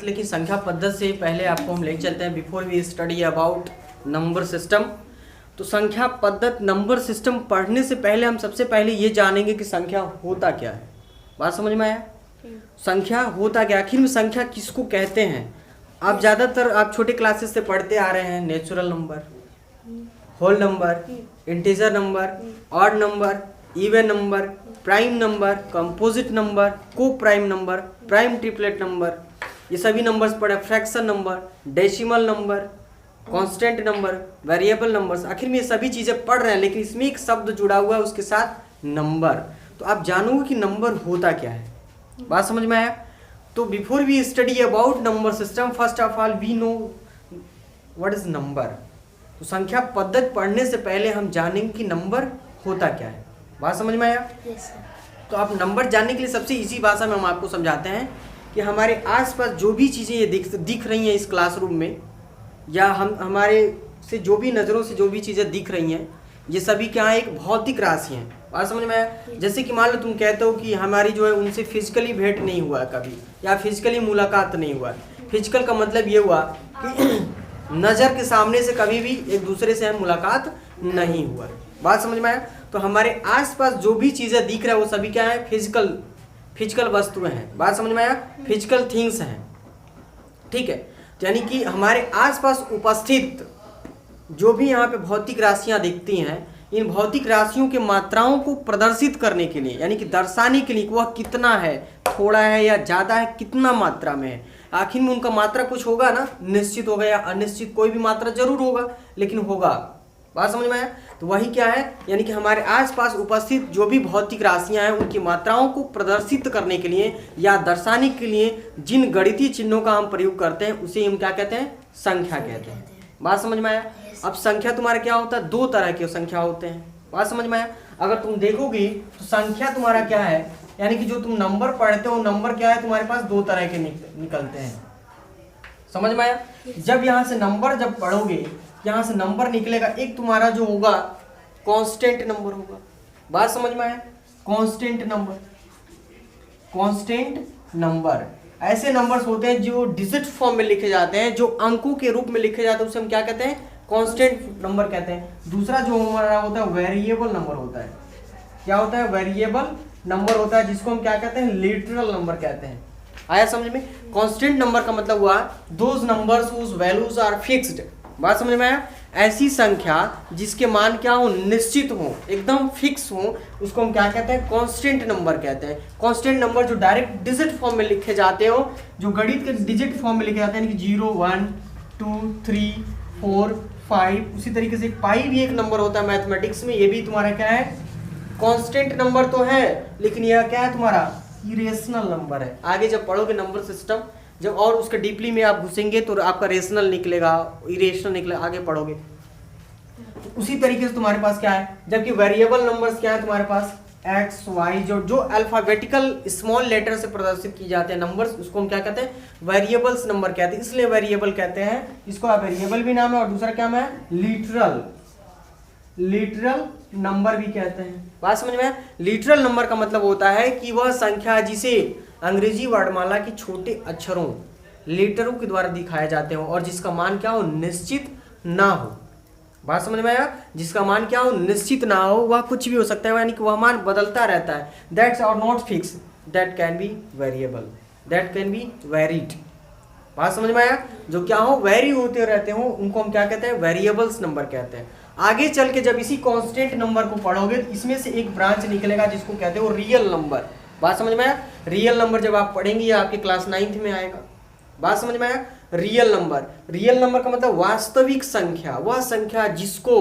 लेकिन संख्या पद्धति से पहले आपको हम ले चलते हैं before we study about number system. तो संख्या पद्धति नंबर सिस्टम पढ़ने से पहले हम सबसे पहले ये जानेंगे कि संख्या होता क्या है। बात समझ में आया? संख्या होता क्या, आखिर में संख्या किसको कहते हैं? आप ज़्यादातर आप छोटे क्लासेस से पढ़ते आ रहे हैं natural number, whole number, integer number, odd number, even number, prime number, composite number, co prime number, prime triplet number, ये सभी नंबर्स पढ़े, fraction number, decimal number, constant number, variable numbers. आखिर में ये सभी चीज़ें पढ़ रहे हैं, लेकिन इसमें एक शब्द जुड़ा हुआ है उसके साथ नंबर। तो आप जानोगे कि नंबर होता क्या है। बात समझ में आया? तो before we study about number system first of all we know what is number. तो संख्या पद्धति पढ़ने से पहले हम जानेंगे कि नंबर होता क्या है। बात समझ में आया? Yes sir. तो आप नंबर जानने के लिए सबसे इजी भाषा में हम आपको समझाते हैं कि हमारे आसपास जो भी चीज़ें ये दिख रही हैं इस क्लासरूम में, या हम हमारे से जो भी नज़रों से जो भी चीज़ें दिख रही हैं, ये सभी क्या है, एक भौतिक राशि हैं। बात समझ में आया? जैसे कि मान लो तुम कहते हो कि हमारी जो है उनसे फिजिकली भेंट नहीं हुआ है कभी, या फिजिकली मुलाकात नहीं हुआ है। फिजिकल का मतलब ये हुआ कि नज़र के सामने से कभी भी एक दूसरे से मुलाकात नहीं हुआ। बात समझ में आया? तो हमारे आसपास जो भी चीज़ें दिख रहा है वो सभी क्या है, फिजिकल वस्तुएं हैं। बात समझ में आया? फिजिकल थिंग्स हैं, ठीक है। यानी कि हमारे आसपास उपस्थित जो भी यहाँ पे भौतिक राशियाँ दिखती हैं, इन भौतिक राशियों के मात्राओं को प्रदर्शित करने के लिए, यानी कि दर्शाने के लिए कि वह कितना है, थोड़ा है या ज़्यादा है, कितना मात्रा में है। आखिर में उनका मात्रा कुछ होगा ना, निश्चित होगा या अनिश्चित, कोई भी मात्रा जरूर होगा, लेकिन होगा। बात समझ में आया? तो वही क्या है, यानी कि हमारे आसपास उपस्थित जो भी भौतिक राशियां हैं उनकी मात्राओं को प्रदर्शित करने के लिए या दर्शाने के लिए जिन गणितीय चिन्हों का हम प्रयोग करते हैं उसे हम क्या कहते हैं, संख्या कहते हैं। बात समझ में आया? अब संख्या तुम्हारा क्या होता है, दो तरह के संख्या होते हैं। बात समझ में आया? अगर तुम देखोगी तो संख्या तुम्हारा क्या है, यानी कि जो तुम नंबर पढ़ते हो नंबर क्या है, तुम्हारे पास दो तरह के निकलते हैं। समझ में आया? जब यहाँ से नंबर जब पढ़ोगे, यहाँ से नंबर निकलेगा, एक तुम्हारा जो होगा कांस्टेंट नंबर होगा। बात समझ में आया? कांस्टेंट नंबर ऐसे नंबर्स होते हैं जो डिजिट फॉर्म में लिखे जाते हैं, जो अंकों के रूप में लिखे जाते हैं, उसे हम क्या कहते हैं, कांस्टेंट नंबर कहते हैं। दूसरा जो हमारा होता है वेरिएबल नंबर होता है। क्या होता है? वेरिएबल नंबर होता है, जिसको हम क्या कहते हैं, लिटरल नंबर कहते हैं। आया समझ में? कांस्टेंट नंबर का मतलब हुआ those numbers whose values are fixed. बात समझ में आया? ऐसी संख्या जिसके मान क्या हो, निश्चित हो, एकदम फिक्स हो, उसको हम क्या कहते हैं, कांस्टेंट नंबर कहते हैं। कांस्टेंट नंबर जो डायरेक्ट डिजिट फॉर्म में लिखे जाते हो, जो गणित के डिजिट फॉर्म में लिखे जाते हैं, यानी कि 0 1 2 3 4 5। उसी तरीके से पाई भी एक नंबर होता है मैथमेटिक्स में, ये भी तुम्हारा क्या है, कांस्टेंट नंबर तो है, लेकिन यह क्या है, तुम्हारा इरेशनल नंबर है। आगे जब पढ़ोगे नंबर सिस्टम, जब और उसके डीपली में आप घुसेंगे तो आपका रेशनल निकलेगा, इरेशनल निकलेगा, आगे पढ़ोगे। उसी तरीके से तुम्हारे पास क्या है, जबकि वेरिएबल नंबर्स क्या है तुम्हारे पास, एक्स वाई, जो अल्फाबेटिकल स्मॉल लेटर से प्रदर्शित की जाते हैं नंबर्स, उसको हम क्या कहते हैं, वेरिएबल्स नंबर कहते हैं। इसलिए वेरिएबल कहते हैं इसको, वेरिएबल भी नाम है, और दूसरा क्या है, लिटरल नंबर भी कहते हैं। बात समझ में? लिटरल नंबर का मतलब होता है कि वह संख्या जिसे अंग्रेजी वर्णमाला के छोटे अक्षरों, लेटरों के द्वारा दिखाए जाते हो, और जिसका मान क्या हो, निश्चित ना हो। बात समझ में आया? जिसका मान क्या हो, निश्चित ना हो, वह कुछ भी हो सकता है, यानी कि वह मान बदलता रहता है। That's are not fix, that can be variable, that can be varied. बात समझ में आया? जो क्या हो, वेरी होते रहते हो, उनको हम क्या कहते हैं, वेरिएबल्स नंबर कहते हैं। आगे चल के जब इसी कांस्टेंट नंबर को पढ़ोगे तो इसमें से एक ब्रांच निकलेगा जिसको कहते हो रियल नंबर। बात समझ में आया? रियल नंबर जब आप पढ़ेंगे ये आपके क्लास 9th में आएगा। बात समझ में आया? रियल नंबर का मतलब वास्तविक संख्या, वह संख्या जिसको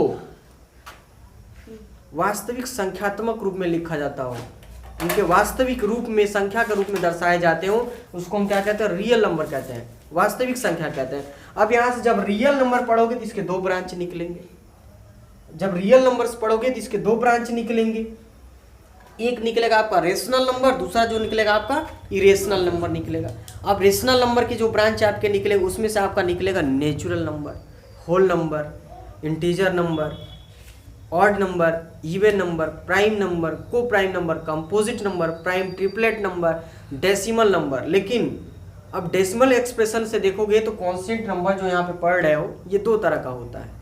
वास्तविक संख्यात्मक रूप में लिखा जाता हो, उनके वास्तविक रूप में संख्या के रूप में दर्शाए जाते हो, उसको हम क्या कहते हैं, रियल नंबर कहते हैं, वास्तविक संख्या कहते हैं। अब यहाँ से जब रियल नंबर पढ़ोगे तो इसके दो ब्रांच निकलेंगे। जब रियल नंबर्स पढ़ोगे तो इसके दो ब्रांच निकलेंगे, एक निकलेगा आपका रेशनल नंबर, दूसरा जो निकलेगा आपका इरेशनल नंबर निकलेगा। अब रेशनल नंबर की जो ब्रांच आपके निकलेगा उसमें से आपका निकलेगा natural number, whole number, integer number, odd number, even number, prime number, co prime number, composite number, prime triplet number, decimal number. लेकिन अब डेसिमल एक्सप्रेशन से देखोगे तो कांस्टेंट नंबर जो यहाँ पे पढ़ रहे हो ये दो तरह का होता है।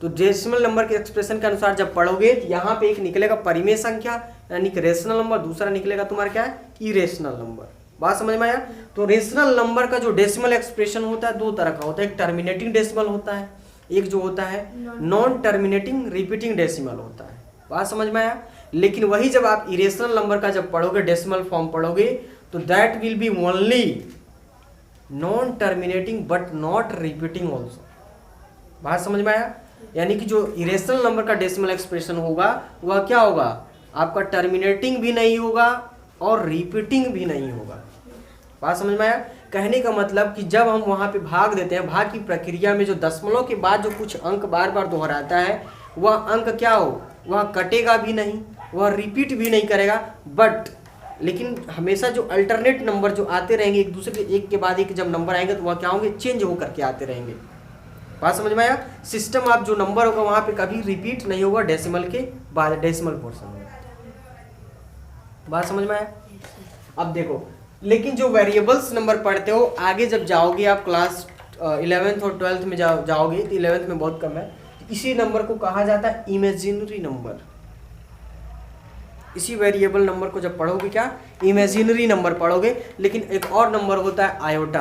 तो डेसिमल नंबर के एक्सप्रेशन के अनुसार जब पढ़ोगे तो यहाँ पे एक निकलेगा परिमेय संख्या यानी कि रेशनल नंबर, दूसरा निकलेगा तुम्हारा क्या है इरेशनल नंबर। बात समझ में आया? तो रेशनल नंबर का जो डेसिमल एक्सप्रेशन होता है दो तरह का होता है, एक टर्मिनेटिंग डेसिमल होता है, एक जो होता है नॉन टर्मिनेटिंग रिपीटिंग डेसिमल होता है। बात समझ में आया? लेकिन वही जब आप इरेशनल नंबर का जब पढ़ोगे डेसिमल फॉर्म पढ़ोगे तो that will be only non terminating but not repeating also. बात समझ में आया? यानी कि जो इरेशनल नंबर का डेसिमल एक्सप्रेशन होगा वह क्या होगा, आपका टर्मिनेटिंग भी नहीं होगा और रिपीटिंग भी नहीं होगा। बात समझ में आया? कहने का मतलब कि जब हम वहाँ पे भाग देते हैं, भाग की प्रक्रिया में जो दशमलव के बाद जो कुछ अंक बार बार दोहराता है वह अंक क्या हो, वह कटेगा भी नहीं, वह रिपीट भी नहीं करेगा, बट लेकिन हमेशा जो अल्टरनेट नंबर जो आते रहेंगे एक दूसरे के एक के बाद एक जब नंबर आएंगे तो वह क्या होंगे, चेंज होकर के आते रहेंगे। बात समझ में आया? सिस्टम आप जो नंबर होगा वहाँ पे कभी रिपीट नहीं होगा डेसिमल के बाद, डेसिमल पोर्शन में। बात समझ में आया? अब देखो, लेकिन जो वेरिएबल्स नंबर पढ़ते हो आगे जब जाओगे आप क्लास 11th और 12th में जाओगे तो 11th में बहुत कम है, इसी नंबर को कहा जाता है इमेजिनरी नंबर। इसी वेरिएबल नंबर को जब पढ़ोगे क्या, इमेजिनरी नंबर पढ़ोगे। लेकिन एक और नंबर होता है आयोटा।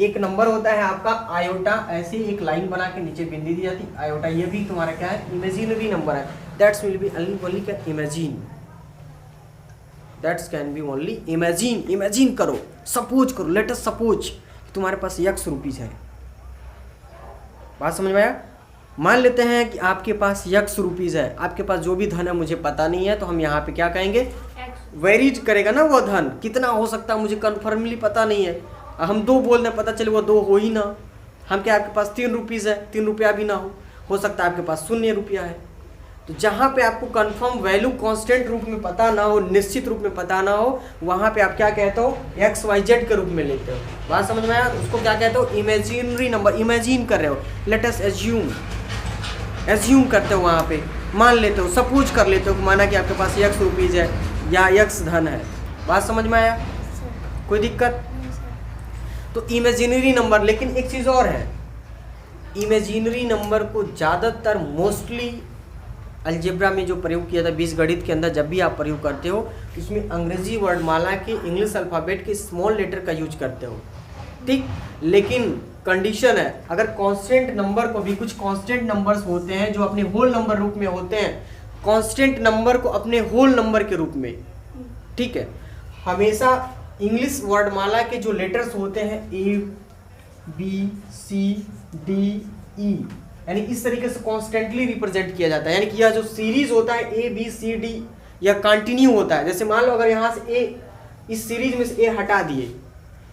एक नंबर होता है आपका आयोटा, ऐसे एक लाइन बना के नीचे बिंदी दी जाती है आयोटा, ये भी तुम्हारा क्या है, इमेजिनरी नंबर है। दैट्स विल बी ओनली क्या, imagine. That's can be only imagine. Imagine करो, सपोज करो, लेट अस सपोज तुम्हारे पास x रुपीज है। बात समझ में आया? मान लेते हैं कि आपके पास x रुपीज है, आपके पास जो भी धन है मुझे पता नहीं है, तो हम यहाँ पे क्या कहेंगे, वेरीज करेगा ना वो धन, कितना हो सकता है मुझे कन्फर्मली पता नहीं है। हम 2 बोल दें, पता चले वो 2 हो ही ना। हम क्या, आपके पास 3 रुपीज़ है, 3 रुपया भी ना हो सकता है आपके पास 0 रुपया है। तो जहाँ पे आपको कंफर्म वैल्यू कांस्टेंट रूप में पता ना हो, निश्चित रूप में पता ना हो, वहाँ पे आप क्या कहते हो, XYZ के रूप में लेते हो। बात समझ में आया? उसको क्या कहते हो, इमेजिनरी नंबर। इमेजिन कर रहे हो, लेट अस एज्यूम करते हो, वहाँ पे मान लेते हो, सपोज कर लेते हो, माना कि आपके पास x रुपीज़ है या x धन है। बात समझ में आया? कोई दिक्कत? तो इमेजिनरी नंबर। लेकिन एक चीज़ और है, इमेजिनरी नंबर को ज़्यादातर मोस्टली अलजेब्रा में जो प्रयोग किया था, बीजगणित के अंदर जब भी आप प्रयोग करते हो उसमें अंग्रेजी वर्णमाला के इंग्लिश अल्फ़ाबेट के स्मॉल लेटर का यूज करते हो, ठीक। लेकिन कंडीशन है, अगर कांस्टेंट नंबर को भी, कुछ कांस्टेंट नंबर्स होते हैं जो अपने होल नंबर रूप में होते हैं, कांस्टेंट नंबर को अपने होल नंबर के रूप में, ठीक है, हमेशा इंग्लिश वर्णमाला के जो लेटर्स होते हैं A B C D E, यानी इस तरीके से कॉन्स्टेंटली रिप्रेजेंट किया जाता है। यानी कि यह जो सीरीज होता है A B C D या कंटिन्यू होता है। जैसे मान लो अगर यहाँ से A, इस सीरीज में से A हटा दिए,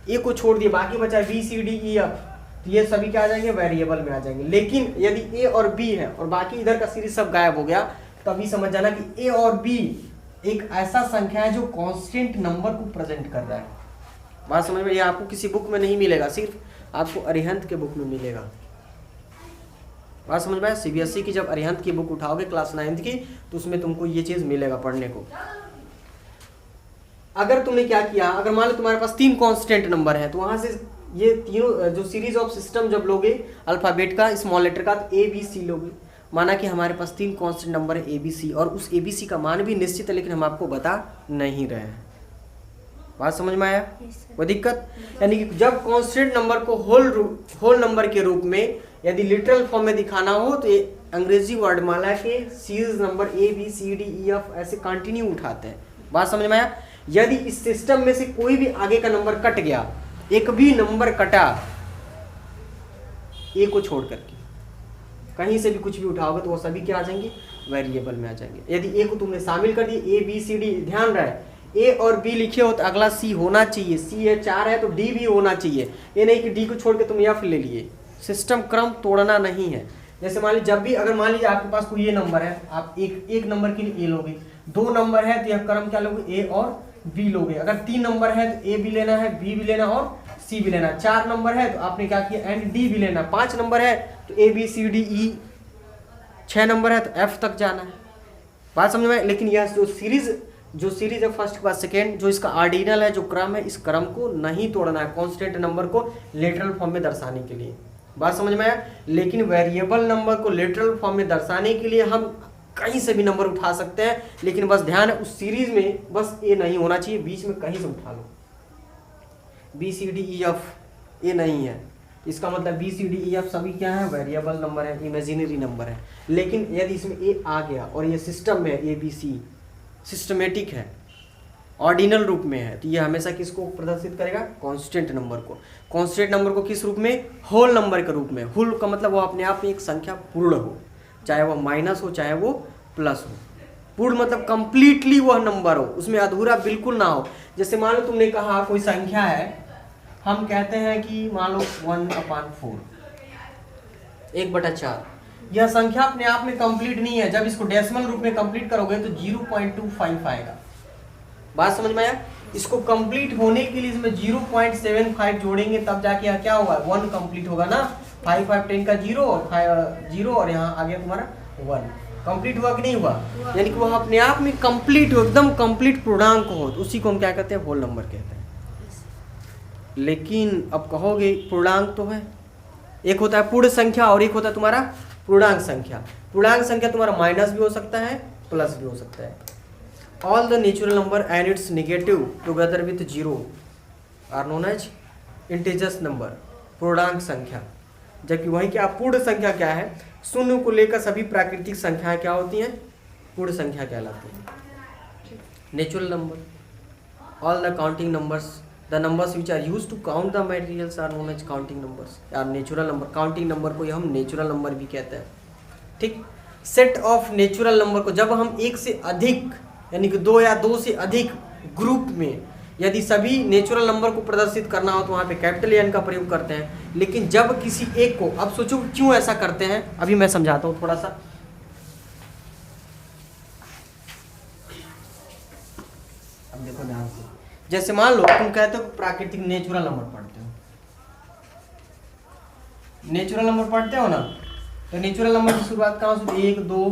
A को छोड़ दिए, बाकी बचा B C D E F, तो ये सभी क्या आ जाएंगे, वेरिएबल में आ जाएंगे। लेकिन यदि A और B है और बाकी इधर का सीरीज सब गायब हो गया, तभी समझ जाना कि A और B एक ऐसा संख्या है जो कांस्टेंट नंबर को प्रेजेंट कर रहा है। बात समझ में? ये आपको किसी बुक में नहीं मिलेगा, सिर्फ आपको अरिहंत के बुक में मिलेगा। बात समझ में? CBSE की जब अरिहंत की बुक उठाओगे क्लास 9th की, तो उसमें तुमको ये चीज मिलेगा पढ़ने को। अगर तुमने क्या किया, अगर मान लो तुम्हारे पास 3 कांस्टेंट नंबर है, तो वहां से ये तीनों जो सीरीज ऑफ सिस्टम जब लोगे अल्फाबेट का, स्मॉल लेटर का, तो ABC लोगे। माना कि हमारे पास 3 कांस्टेंट नंबर है ABC, और उस ABC का मान भी निश्चित है, लेकिन हम आपको बता नहीं रहे हैं। बात समझ में आया? कोई दिक्कत? यानी कि जब कांस्टेंट नंबर को होल नंबर के रूप में यदि लिटरल फॉर्म में दिखाना हो, तो ये अंग्रेजी वर्णमाला के series number A B C D E F ऐसे कंटिन्यू उठाते हैं। बात समझ में आया? यदि इस सिस्टम में से कोई भी आगे का नंबर कट गया, एक भी नंबर कटा A को छोड़ करके, कहीं से भी कुछ भी उठाओगे तो वो सभी क्या आ जाएंगे, वेरिएबल में आ जाएंगे। यदि A को तुमने शामिल कर दिए, A B C D, ध्यान रहे A और B लिखे हो तो अगला C होना चाहिए, C है 4 है तो D भी होना चाहिए। ये नहीं कि D को छोड़ के तुम F ले लिए। सिस्टम क्रम तोड़ना नहीं है। जैसे मान लीजिए जब भी, अगर मान लीजिए आपके पास कोई ये नंबर है, आप एक नंबर के लिए A लोगे, 2 नंबर है तो यह क्रम क्या लोगे, A और B लोगे। अगर 3 नंबर है तो A भी लेना है, B भी लेना और C भी लेना। 4 नंबर है तो आपने क्या किया, एंड D भी लेना। 5 नंबर है तो A B C D E, 6 number है तो F तक जाना है। बात समझ में? लेकिन यह जो सीरीज जो सीरीज है फर्स्ट के बाद सेकेंड, जो इसका ऑर्डिनल है, जो क्रम है, इस क्रम को नहीं तोड़ना है कांस्टेंट नंबर को लेटरल फॉर्म में दर्शाने के लिए। बात समझ में आया। लेकिन वेरिएबल नंबर को लेटरल फॉर्म में दर्शाने के लिए हम कहीं से भी नंबर उठा सकते हैं, लेकिन बस ध्यान है उस सीरीज में बस ए नहीं होना चाहिए, बीच में कहीं से उठा लो। B C D E F A नहीं है, इसका मतलब B C D E F सभी क्या है, वेरिएबल नंबर है, इमेजिनरी नंबर है। लेकिन यदि इसमें ए आ गया और ये सिस्टम में ए बी सी सिस्टमेटिक है, ऑर्डिनल रूप में है, तो ये हमेशा किसको प्रदर्शित करेगा, कांस्टेंट नंबर को। कांस्टेंट नंबर को किस रूप में, होल नंबर के रूप में। होल का मतलब वो अपने आप में एक संख्या पूर्ण हो, चाहे वो माइनस हो चाहे वो प्लस हो। पूर्ण मतलब कंप्लीटली वह नंबर हो, उसमें अधूरा बिल्कुल ना हो। जैसे मान लो तुमने कहा कोई संख्या है, हम कहते हैं कि मान लो 1/4 1/4, यह संख्या अपने आप में कंप्लीट नहीं है। जब इसको डेसिमल रूप में कंप्लीट करोगे तो 0.25 आएगा। बात समझ में आया। इसको कंप्लीट होने के लिए इसमें 0.75 जोड़ेंगे तब जाके यहाँ क्या होगा, 1 कंप्लीट होगा ना। 5 5 10 का 0 और यहाँ आ गया तुम्हारा 1। कंप्लीट हुआ कि नहीं हुआ, यानी कि वह अपने आप में कंप्लीट हो, एकदम कंप्लीट पूर्णांक हो, तो उसी को हम क्या कहते हैं, होल नंबर कहते हैं। लेकिन अब कहोगे पूर्णांक तो है, एक होता है पूर्ण संख्या और एक होता है तुम्हारा पूर्णांक संख्या। पूर्णांक संख्या तुम्हारा माइनस भी हो सकता है, प्लस भी हो सकता है। All the natural number and its negative together with 0 are known as integers number, पूर्णांक संख्या। जबकि वही क्या पूर्ण संख्या क्या है, शून्य को लेकर सभी प्राकृतिक संख्याएं क्या होती हैं, पूर्ण संख्या कहलाती हैं। Natural number all the counting numbers, the numbers which are used to count the materials are known as counting numbers. यार नेचुरल नंबर, काउंटिंग नंबर को हम नेचुरल नंबर भी कहते हैं। ठीक, सेट ऑफ नेचुरल नंबर को जब हम एक से अधिक यानी कि 2 या 2 से अधिक ग्रुप में यदि सभी नेचुरल नंबर को प्रदर्शित करना हो तो वहाँ पे कैपिटल एन का प्रयोग करते हैं। लेकिन जब किसी एक को, अब सोचो क्यों ऐसा करते हैं, अभी मैं समझाता हूँ थोड़ा सा। अब देखो ध्यान से, जैसे मान लो तुम कहते हो प्राकृतिक नेचुरल नंबर पढ़ते हो, नेचुरल नंबर पढ़ते हो ना, तो नेचुरल नंबर की शुरुआत कहाँ से, 1 2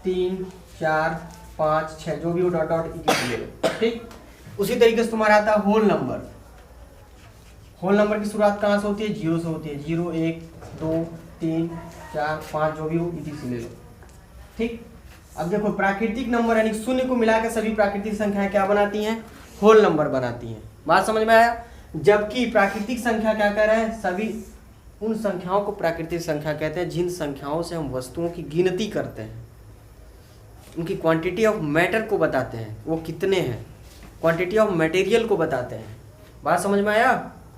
3 4 5 6 जो भी हो डॉट डॉट इक्वल ले लो। ठीक, उसी तरीके से तुम्हारा आता है होल नंबर। होल नंबर की शुरुआत कहाँ से होती है, 0 से होती है। 0 1 2 3 4 5 जो भी हो इसी ले लो। ठीक, अब देखो प्राकृतिक नंबर यानी शून्य को मिलाकर सभी प्राकृतिक संख्याएं क्या बनाती हैं, होल नंबर बनाती हैं। बात समझ में आया। जबकि प्राकृतिक संख्या क्या कह रहे हैं, सभी उन संख्याओं को प्राकृतिक संख्या कहते हैं जिन संख्याओं से हम वस्तुओं की गिनती करते हैं, उनकी क्वांटिटी ऑफ मैटर को बताते हैं, वो कितने हैं, क्वांटिटी ऑफ मटेरियल को बताते हैं। बात समझ में आया।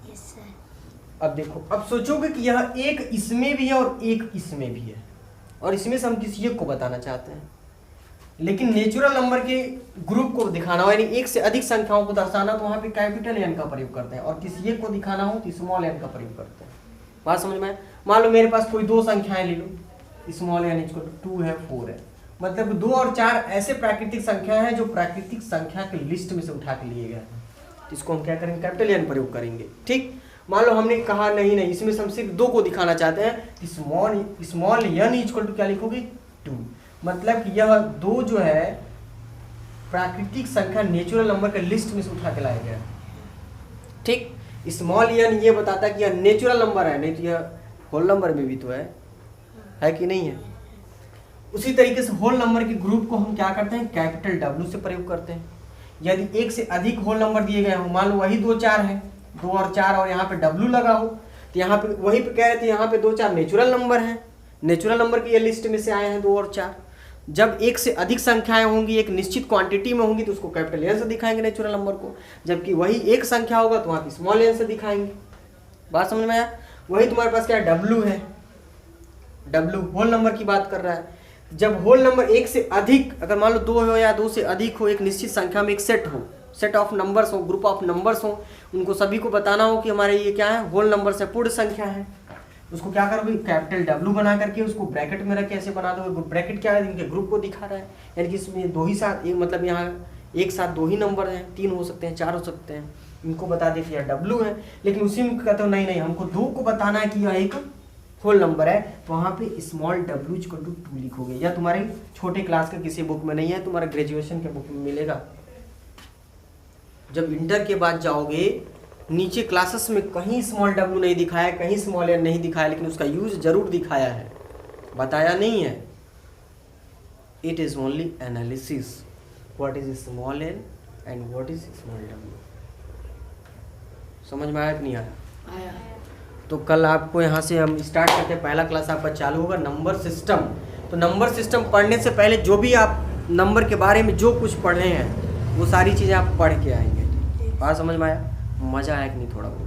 Yes sir. अब देखो, अब सोचोगे कि यह एक इसमें भी है और एक इसमें भी है, और इसमें से हम किसी एक को बताना चाहते हैं। लेकिन नेचुरल नंबर के ग्रुप को दिखाना हो यानी एक से अधिक संख्याओं को दर्शाना, तो वहाँ पे कैपिटल एन का प्रयोग करते हैं, और किसी एक को दिखाना हो तो स्मॉल एन का प्रयोग करते हैं। बात समझ में आया। मान लो मेरे पास कोई 2 संख्याएं ले लो, स्मॉल एन इक्वल टू 2 है 4 है, मतलब 2 और 4 ऐसे प्राकृतिक संख्या हैं जो प्राकृतिक संख्या के लिस्ट में से उठा के लिए गए हैं, इसको हम क्या करेंगे, कैपिटल एन प्रयोग करेंगे। ठीक, मान लो हमने कहा नहीं इसमें से हम सिर्फ 2 को दिखाना चाहते हैं, स्मॉल एन इक्वल टू क्या लिखोगे, 2, मतलब कि यह 2 जो है प्राकृतिक संख्या नेचुरल नंबर के लिस्ट में से उठा के लाया गया। ठीक, स्मॉल एन ये बताता है कि यह नेचुरल नंबर है, नहीं तो यह होल नंबर में भी तो है कि नहीं है। उसी तरीके से होल नंबर के ग्रुप को हम क्या करते हैं, कैपिटल W से प्रयोग करते हैं। यदि एक से अधिक होल नंबर दिए गए हो, मान लो वही 2 4 है, 2 और 4 और यहाँ पे W लगा हो, तो यहाँ पे वही पे कह रहे थे यहाँ पे 2 4 नेचुरल नंबर हैं, नेचुरल नंबर की ये लिस्ट में से आए हैं 2 और 4। जब एक से अधिक संख्याएं होंगी, एक निश्चित क्वांटिटी में होंगी, तो उसको कैपिटल एन से दिखाएंगे नेचुरल नंबर को, जबकि वही एक संख्या होगा तो वहाँ पे स्मॉल एन से दिखाएंगे। बात समझ में आया। वही तुम्हारे पास क्या है, W है, W होल नंबर की बात कर रहा है। जब होल नंबर एक से अधिक, अगर मान लो 2 हो या 2 से अधिक हो, एक निश्चित संख्या में एक सेट हो, सेट ऑफ नंबर्स हो, ग्रुप ऑफ नंबर्स हो, उनको सभी को बताना हो कि हमारे ये क्या है, होल नंबर से पूर्ण संख्या है, उसको क्या करोगे, कैपिटल W बना करके उसको ब्रैकेट में रख के ऐसे बना दो। ब्रैकेट क्या है, इनके ग्रुप को दिखा रहा है, यानी कि इसमें 2 ही साथ, मतलब यहाँ एक साथ 2 ही नंबर हैं, 3 हो सकते हैं, 4 हो सकते हैं, इनको बता दे कि यह W है। लेकिन उसी में कहते हो नहीं हमको 2 को बताना है कि यह एक होल नंबर है तो वहाँ पे स्मॉल w इक्वल टू 2 लिखोगे, या तुम्हारे छोटे क्लास का किसी बुक में नहीं है, तुम्हारा ग्रेजुएशन के बुक में मिलेगा। जब इंटर के बाद जाओगे नीचे क्लासेस में कहीं स्मॉल w नहीं दिखाया, कहीं स्मॉल n नहीं दिखाया, लेकिन उसका यूज जरूर दिखाया है, बताया नहीं है। It is only analysis what is small n and what is small w। समझ में आया कि नहीं आया? तो कल आपको यहाँ से हम स्टार्ट करते हैं, पहला क्लास आपका चालू होगा नंबर सिस्टम। तो नंबर सिस्टम पढ़ने से पहले जो भी आप नंबर के बारे में जो कुछ पढ़े हैं वो सारी चीज़ें आप पढ़ के आएंगे। बात समझ में आया? मज़ा आया कि नहीं थोड़ा बहुत?